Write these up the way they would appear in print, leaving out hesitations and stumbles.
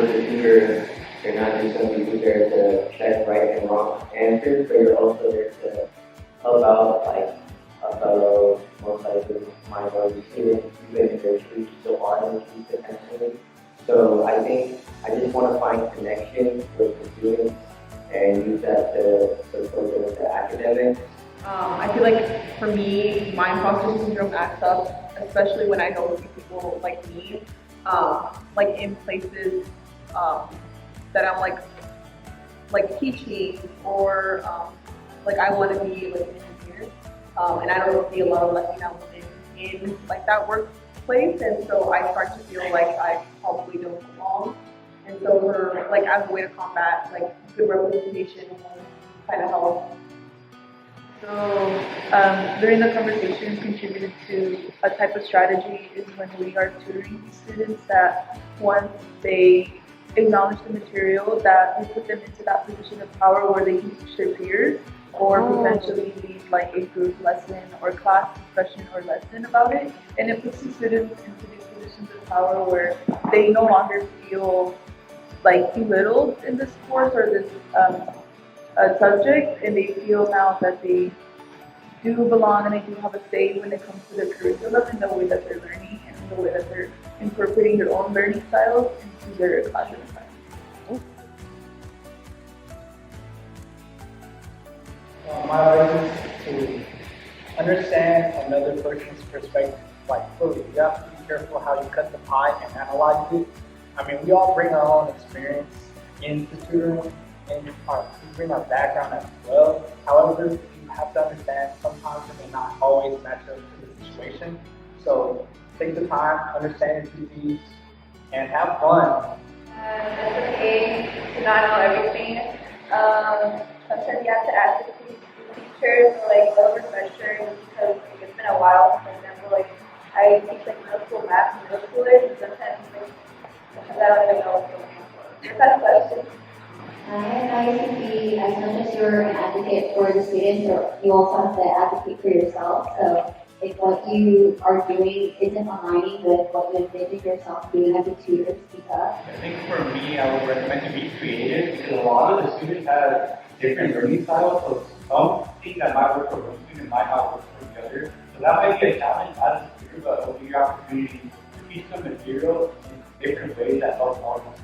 as a tutor, you're not just simply there to check right and wrong answers, but you're also there to help out like a fellow, most likely minority student, even if their shoes still are in the shoes potentially. So I think I just want to find connections with the students and use that to support them with the academics. I feel like for me, my imposter syndrome acts up, especially when I don't see people like me, like in places that I'm like teaching or like I want to be like an engineer, and I don't see a lot of Latina women in like that workplace, and so I start to feel like I probably don't belong. And so for like as a way to combat like good representation kind of help. So during the conversation contributed to a type of strategy is when we are tutoring these students that once they acknowledge the material that we put them into that position of power where they can teach their peers or potentially lead like a group lesson or class discussion or lesson about it. And it puts the students into these positions of power where they no longer feel like belittled in this course or this subject, and they feel now that they do belong and they do have a say when it comes to their curriculum and the way that they're learning and the way that they're incorporating their own learning styles into their classroom environment. My advice is to understand another person's perspective like fully. You have to be careful how you cut the pie and analyze it. I mean, we all bring our own experience into tutoring and we bring our background as well. However, you have to understand sometimes it may not always match up to the situation. So take the time, understand your duties, and have fun. It's okay to not know everything. Sometimes you have to ask the teachers or like the professors because like, it's been a while. For example, like I teach like middle school math and middle schoolers, and sometimes I don't even know what's going on. Just ask questions. My advice would be, as much as you're an advocate for the students, you also have to advocate for yourself. So if what you are doing isn't aligning with what you envision yourself doing as a tutor, speak up. I think for me, I would recommend to be creative because a lot of the students have different learning styles. So something that might work for one student might not work for the other. So that might be a challenge as a tutor, but it'll be your opportunity to teach some material in different ways that help all of us.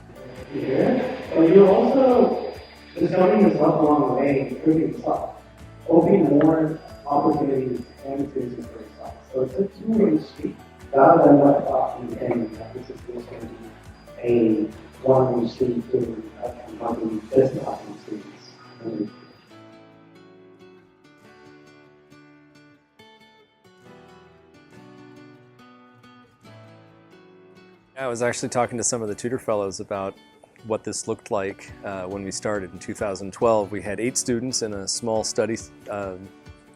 But you're also discovering yourself along the way, improving yourself, opening more opportunities and experiences for yourself. So it's a two-way street. Rather than what thought in the beginning that this is just going to be a one-way street to accompany just talking students. I was actually talking to some of the Tutor Fellows about what this looked like when we started in 2012. We had 8 students in a small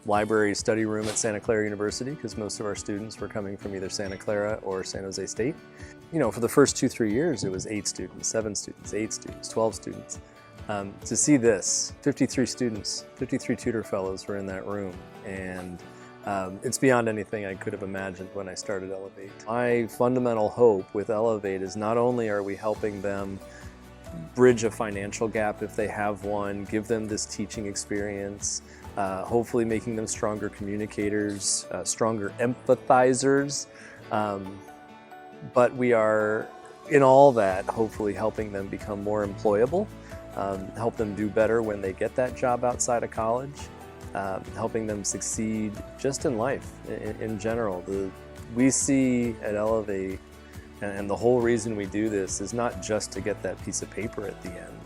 library study room at Santa Clara University because most of our students were coming from either Santa Clara or San Jose State. You know, for the first 2-3 years it was 8 students, 7 students, 8 students, 12 students. To see this, 53 students, 53 Tutor Fellows were in that room, and it's beyond anything I could have imagined when I started Elevate. My fundamental hope with Elevate is not only are we helping them bridge a financial gap if they have one, give them this teaching experience, hopefully making them stronger communicators, stronger empathizers, but we are, in all that, hopefully helping them become more employable, help them do better when they get that job outside of college, helping them succeed just in life in general. We see at Elevate, and the whole reason we do this is not just to get that piece of paper at the end.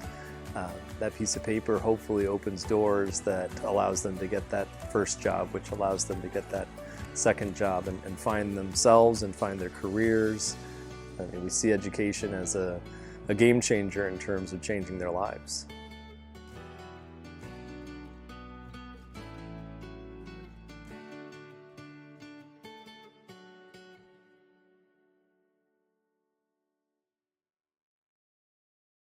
That piece of paper hopefully opens doors that allows them to get that first job, which allows them to get that second job and find themselves and find their careers. I mean, we see education as a game changer in terms of changing their lives.